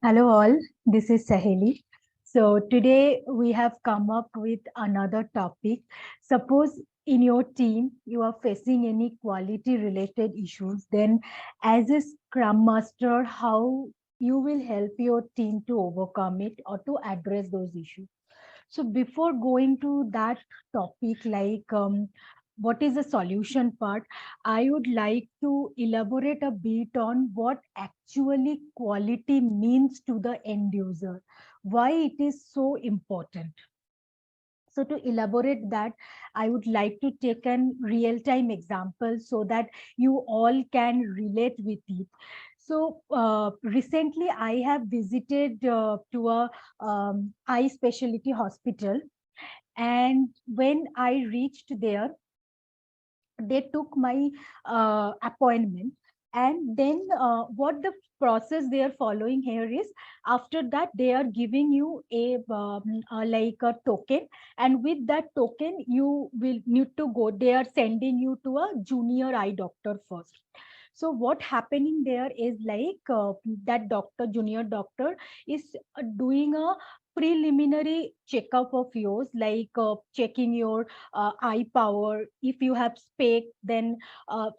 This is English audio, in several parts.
Hello all, this is Saheli. So today we have come up with another topic. Suppose in your team you are facing any quality related issues, then as a scrum master, how you will help your team to overcome it or to address those issues. So before going to that topic, what is the solution part, I would like to elaborate a bit on what actually quality means to the end user, why it is so important. So to elaborate that, I would like to take an real-time example so that you all can relate with it. So recently I have visited to a eye specialty hospital, and when I reached there, they took my appointment, and then what the process they are following here is, after that they are giving you a like a token, and with that token you will need to go, they are sending you to a junior eye doctor first. So what happening there is that doctor, junior doctor, is doing a preliminary checkup of yours, checking your eye power. If you have spec, then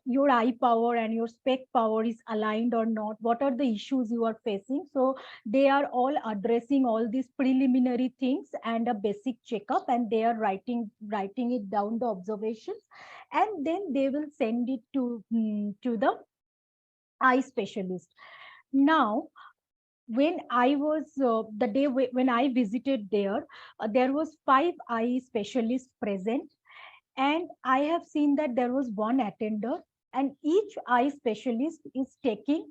your eye power and your spec power is aligned or not, what are the issues you are facing. So they are all addressing all these preliminary things and a basic checkup, and they are writing it down, the observations, and then they will send it to the eye specialist. Now when I was the day when I visited there, there was 5 eye specialists present, and I have seen that there was one attender, and each eye specialist is taking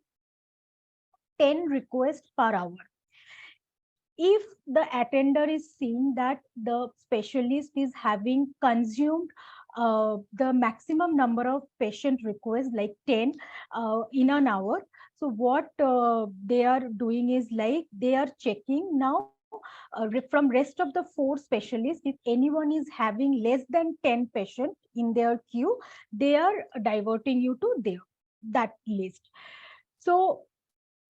10 requests per hour. If the attender is seeing that the specialist is having consumed the maximum number of patient requests, like 10 in an hour, so what they are doing is like they are checking now from rest of the 4 specialists, if anyone is having less than 10 patients in their queue, they are diverting you to that list. So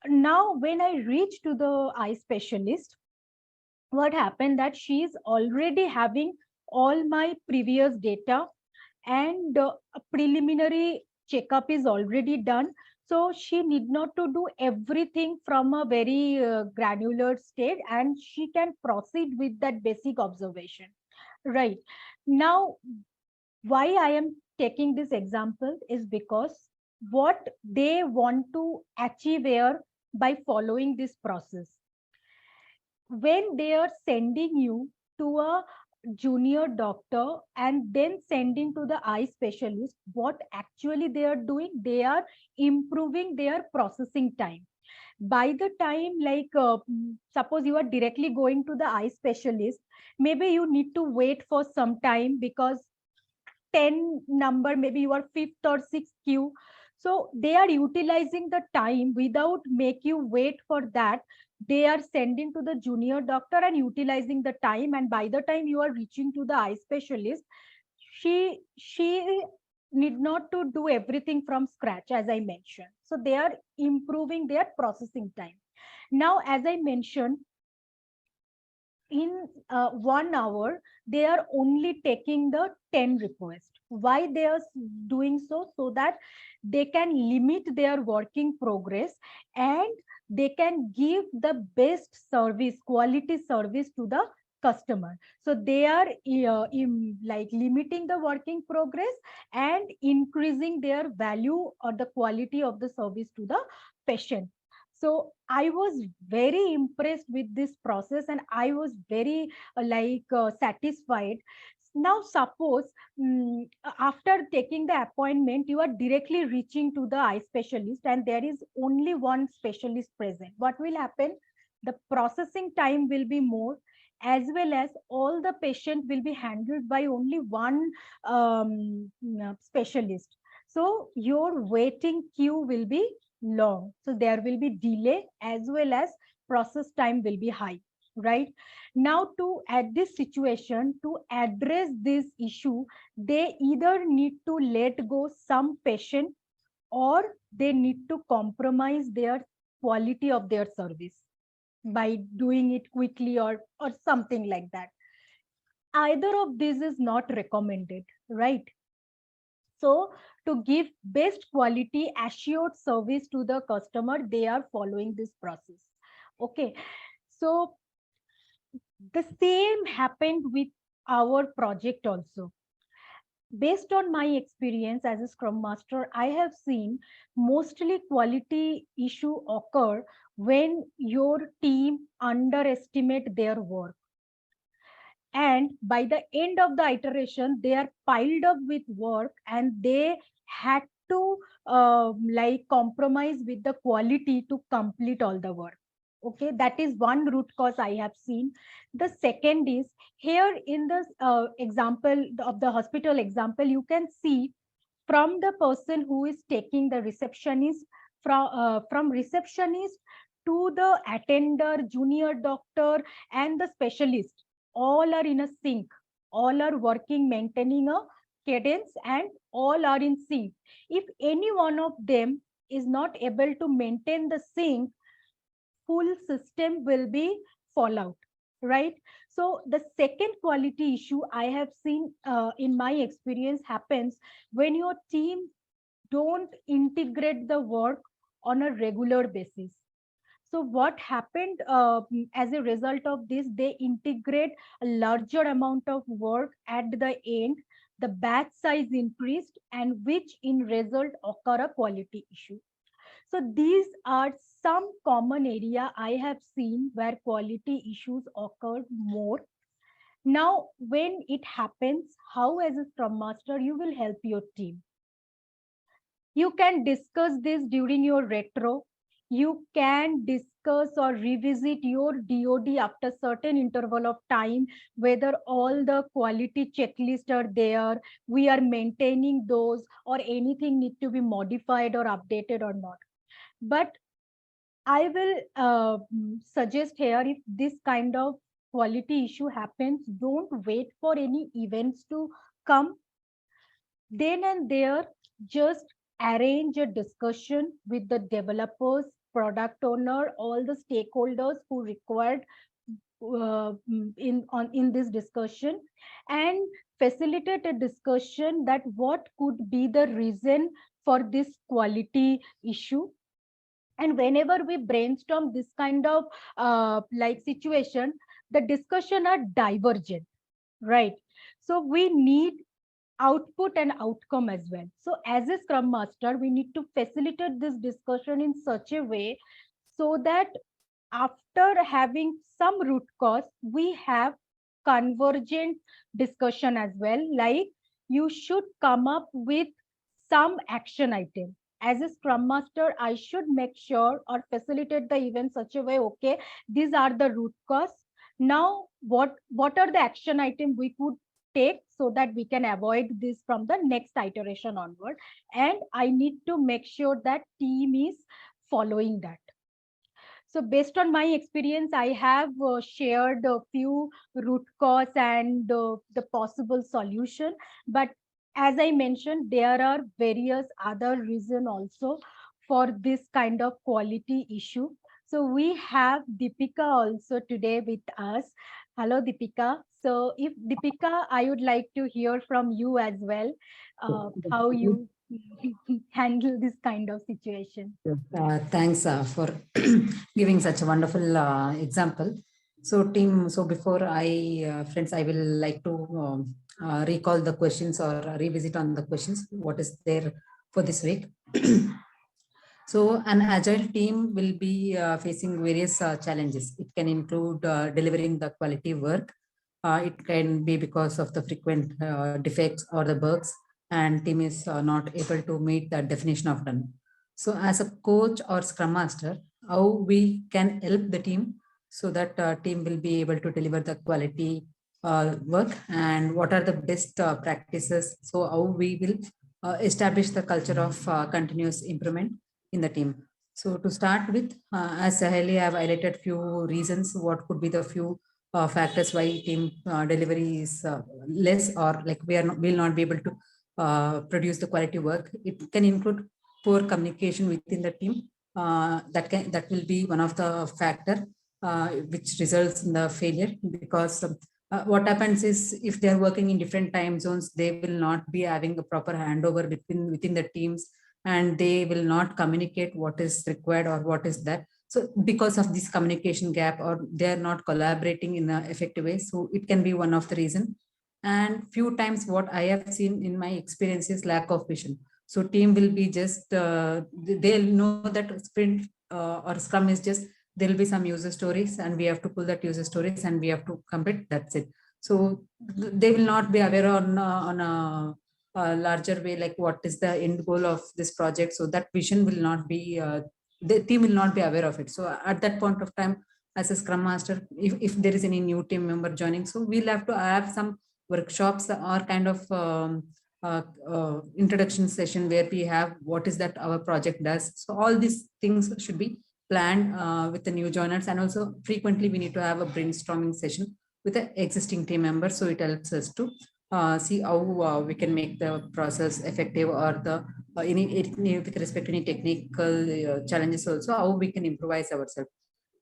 now when I reach to the eye specialist, what happened that she is already having all my previous data, and a preliminary checkup is already done, so she need not to do everything from a very granular state, and she can proceed with that basic observation. Right. Now why I am taking this example is because what they want to achieve here by following this process, when they are sending you to a junior doctor and then sending to the eye specialist, what actually they are doing, they are improving their processing time. By the time, suppose you are directly going to the eye specialist, maybe you need to wait for some time because 10 number, maybe you are fifth or sixth queue. So they are utilizing the time without make you wait for that. They are sending to the junior doctor and utilizing the time. And by the time you are reaching to the eye specialist, she need not to do everything from scratch, as I mentioned. So they are improving their processing time. Now, as I mentioned, in 1 hour they are only taking the 10 requests. Why they are doing so? So that they can limit their working progress, and they can give the best service, quality service to the customer. So they are limiting the working progress and increasing their value or the quality of the service to the patient. So I was very impressed with this process, and I was very satisfied. Now suppose, after taking the appointment, you are directly reaching to the eye specialist and there is only one specialist present. What will happen? The processing time will be more, as well as all the patient will be handled by only one specialist. So your waiting queue will be long. So there will be delay, as well as process time will be high. Right. Now, to at this situation, to address this issue, they either need to let go some patient, or they need to compromise their quality of their service. by doing it quickly or something like that. Either of these is not recommended, right? So to give best quality assured service to the customer, they are following this process. Okay. So the same happened with our project also. Based on my experience as a scrum master, I have seen mostly quality issue occur when your team underestimate their work, and by the end of the iteration they are piled up with work and they had to like compromise with the quality to complete all the work. Okay, that is one root cause I have seen. The second is, here in the example of the hospital example, you can see from the person who is taking the receptionist, from receptionist to the attender, junior doctor, and the specialist, all are in a sync, all are working, maintaining a cadence, and all are in sync. If any one of them is not able to maintain the sync, full system will be fallout, right? So the second quality issue I have seen in my experience happens when your team don't integrate the work on a regular basis. So what happened as a result of this, they integrate a larger amount of work at the end, the batch size increased, and which in result occur a quality issue. So these are some common area I have seen where quality issues occur more. Now, when it happens, how as a Scrum Master you will help your team? You can discuss this during your retro. You can discuss or revisit your DOD after certain interval of time, whether all the quality checklists are there, we are maintaining those, or anything need to be modified or updated or not. But I will suggest here, if this kind of quality issue happens, don't wait for any events to come. Then and there, just arrange a discussion with the developers, product owner, all the stakeholders who required in this discussion, and facilitate a discussion that what could be the reason for this quality issue. And whenever we brainstorm this kind of like situation, the discussion are divergent, right? So we need output and outcome as well. So as a scrum master, we need to facilitate this discussion in such a way so that after having some root cause, we have convergent discussion as well. Like, you should come up with some action item. As a scrum master, I should make sure or facilitate the event such a way, okay, these are the root cause. Now, what are the action item we could take so that we can avoid this from the next iteration onward? And I need to make sure that team is following that. So based on my experience, I have shared a few root cause and the possible solution. But as I mentioned, there are various other reasons also for this kind of quality issue. So we have Deepika also today with us. Hello, Deepika. So if Deepika, I would like to hear from you as well, how you handle this kind of situation. Thanks for giving such a wonderful example. So team, so before friends, I will like to recall the questions or revisit on the questions, what is there for this week. So an agile team will be facing various challenges. It can include delivering the quality work. It can be because of the frequent defects or the bugs, and team is not able to meet the definition of done. So as a coach or scrum master, how we can help the team so that team will be able to deliver the quality work, and what are the best practices. So how we will establish the culture of continuous improvement in the team. So to start with, as Saheli, I have highlighted few reasons, what could be the few factors why team delivery is less, or like will not be able to produce the quality work. It can include poor communication within the team. That will be one of the factor. which results in the failure. Because what happens is, if they are working in different time zones, they will not be having a proper handover within the teams, and they will not communicate what is required or what is that. So because of this communication gap, or they are not collaborating in an effective way, so it can be one of the reason. And few times what I have seen in my experience is lack of vision. So team will be just they'll know that sprint or scrum is just, there'll be some user stories and we have to pull that user stories and we have to complete, that's it. So they will not be aware on a larger way, like what is the end goal of this project. So that vision will not be the team will not be aware of it. So at that point of time, as a scrum master, if there is any new team member joining, so we'll have to have some workshops or kind of introduction session where we have what is that our project does. So all these things should be planned with the new joiners, and also frequently we need to have a brainstorming session with the existing team members. So it helps us to see how we can make the process effective, or the any with respect to any technical challenges also, how we can improvise ourselves.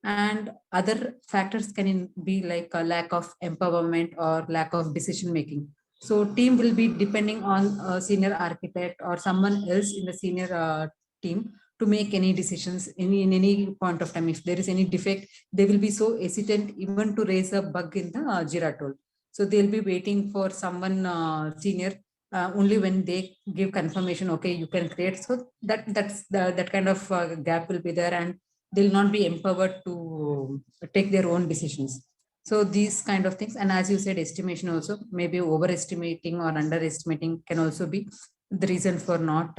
And other factors can be like a lack of empowerment or lack of decision making. So team will be depending on a senior architect or someone else in the senior team to make any decisions in any point of time. If there is any defect, they will be so hesitant even to raise a bug in the Jira tool. So they'll be waiting for someone senior only when they give confirmation, okay, you can create. So that kind of gap will be there, and they'll not be empowered to take their own decisions. So these kind of things, and as you said, estimation also, maybe overestimating or underestimating can also be the reason for not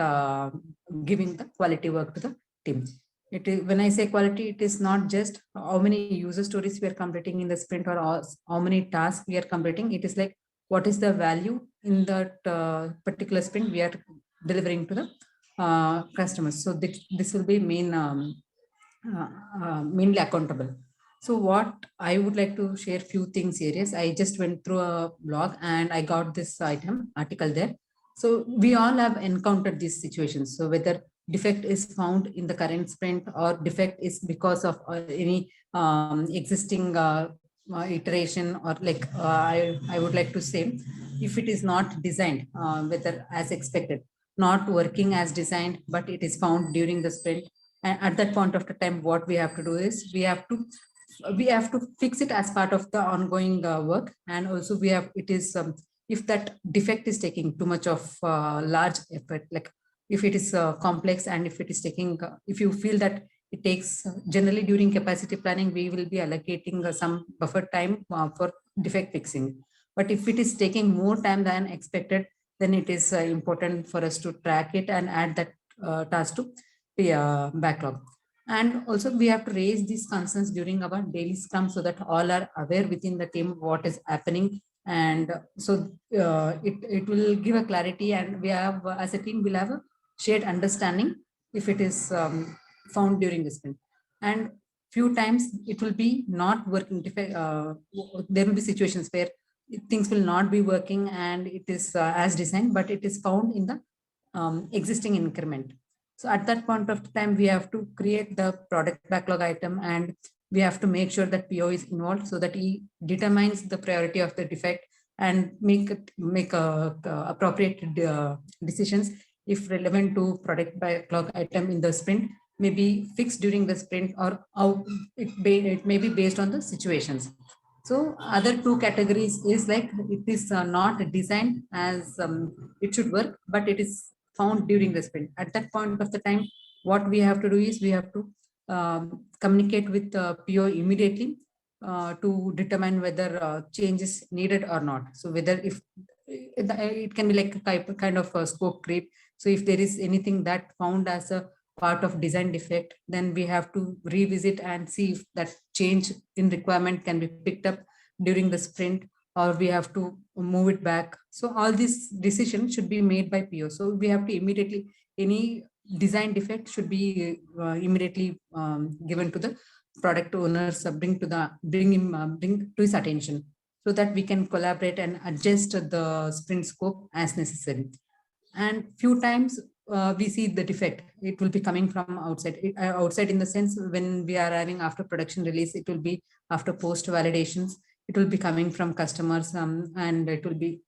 giving the quality work to the team. It is, when I say quality, it is not just how many user stories we are completing in the sprint, or how many tasks we are completing. It is like, what is the value in that particular sprint we are delivering to the customers. So this will be mainly accountable. So what I would like to share few things here is, I just went through a blog and I got this article there. So we all have encountered these situations. So whether defect is found in the current sprint, or defect is because of any existing iteration, or like I would like to say, if it is not designed whether as expected, not working as designed, but it is found during the sprint. And at that point of the time, what we have to do is, we have to fix it as part of the ongoing work. And also we have, it is if that defect is taking too much of large effort, like if it is complex, and if it is taking if you feel that it takes generally during capacity planning, we will be allocating some buffer time for defect fixing. But if it is taking more time than expected, then it is important for us to track it and add that task to the backlog. And also we have to raise these concerns during our daily scrum, so that all are aware within the team what is happening. And so it will give a clarity, and we have as a team will have a shared understanding if it is found during the sprint. And few times it will be not working. There will be situations where things will not be working and it is as designed, but it is found in the existing increment. So at that point of time, we have to create the product backlog item, and we have to make sure that PO is involved, so that he determines the priority of the defect and make appropriate decisions if relevant to product backlog item in the sprint, may be fixed during the sprint, or how it may be based on the situations. So other two categories is like, it is not designed as it should work, but it is found during the sprint. At that point of the time, what we have to do is, we have to communicate with the PO immediately to determine whether change is needed or not. So whether if it can be like a kind of a scope creep. So if there is anything that found as a part of design defect, then we have to revisit and see if that change in requirement can be picked up during the sprint, or we have to move it back. So all these decisions should be made by PO. So we have to immediately, any design defect should be immediately given to the product owners, bring to his attention, so that we can collaborate and adjust the sprint scope as necessary. And few times we see the defect, it will be coming from outside. Outside in the sense, when we are having after production release, it will be after post validations, it will be coming from customers, and it will be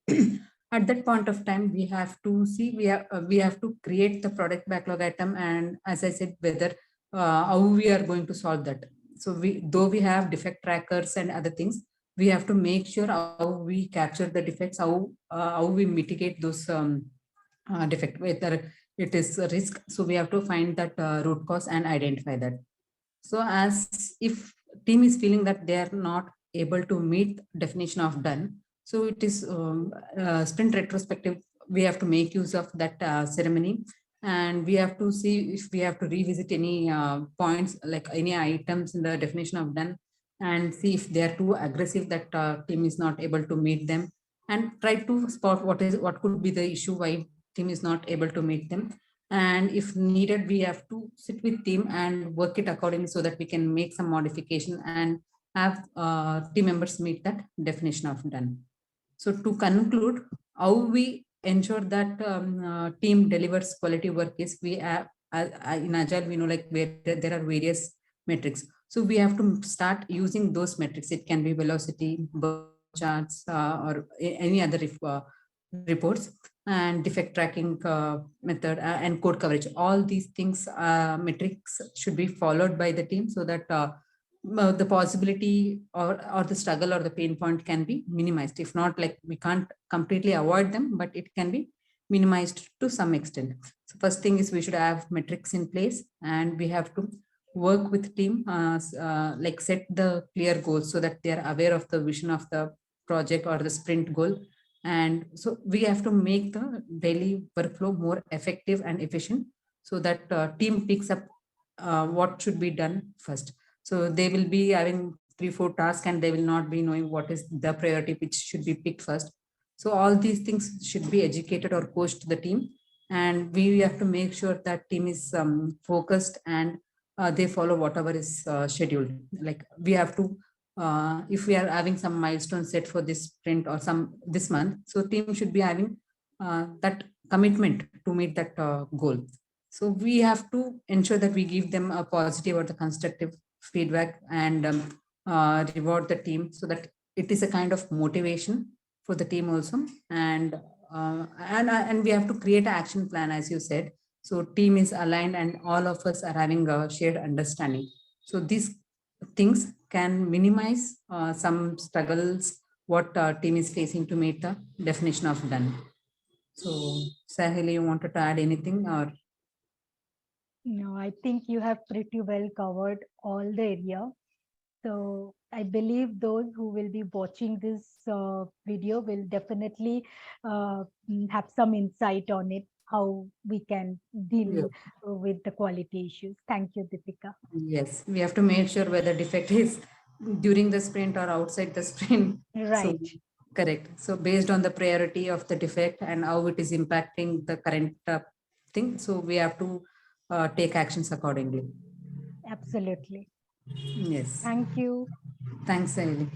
at that point of time we have to see, we have to create the product backlog item, and as I said, whether how we are going to solve that. So though we have defect trackers and other things, we have to make sure how we capture the defects, how we mitigate those defect, whether it is a risk. So we have to find that root cause and identify that. So as if team is feeling that they are not able to meet definition of done, so it is sprint retrospective, we have to make use of that ceremony, and we have to see if we have to revisit any points, like any items in the definition of done, and see if they are too aggressive, that team is not able to meet them, and try to spot what could be the issue why team is not able to meet them. And if needed, we have to sit with team and work it accordingly, so that we can make some modification and have team members meet that definition of done. So to conclude, how we ensure that team delivers quality work is, we have in Agile, we know, like, where there are various metrics. So we have to start using those metrics. It can be velocity, charts, or any other reports, and defect tracking method, and code coverage. All these things, metrics should be followed by the team, so that the possibility or the struggle or the pain point can be minimized. If not, like, we can't completely avoid them, but it can be minimized to some extent. So first thing is, we should have metrics in place, and we have to work with team, like set the clear goals, so that they are aware of the vision of the project or the sprint goal. And so we have to make the daily workflow more effective and efficient, so that team picks up what should be done first. So they will be having 3-4 tasks, and they will not be knowing what is the priority which should be picked first. So all these things should be educated or coached to the team, and we have to make sure that team is focused, and they follow whatever is scheduled. Like, we have to, if we are having some milestone set for this sprint or this month, so team should be having that commitment to meet that goal. So we have to ensure that we give them a positive or the constructive feedback, and reward the team, so that it is a kind of motivation for the team also. And we have to create an action plan, as you said, so team is aligned and all of us are having a shared understanding. So these things can minimize some struggles what team is facing to meet the definition of done. So Saheli, you wanted to add anything, or? No, I think you have pretty well covered all the area. So I believe those who will be watching this video will definitely have some insight on it, how we can deal with the quality issues. Thank you, Deepika. Yes, we have to make sure whether defect is during the sprint or outside the sprint. Right. So, correct. So based on the priority of the defect and how it is impacting the current thing, so we have to take actions accordingly. Absolutely. Yes. Thank you. Thanks, Emily.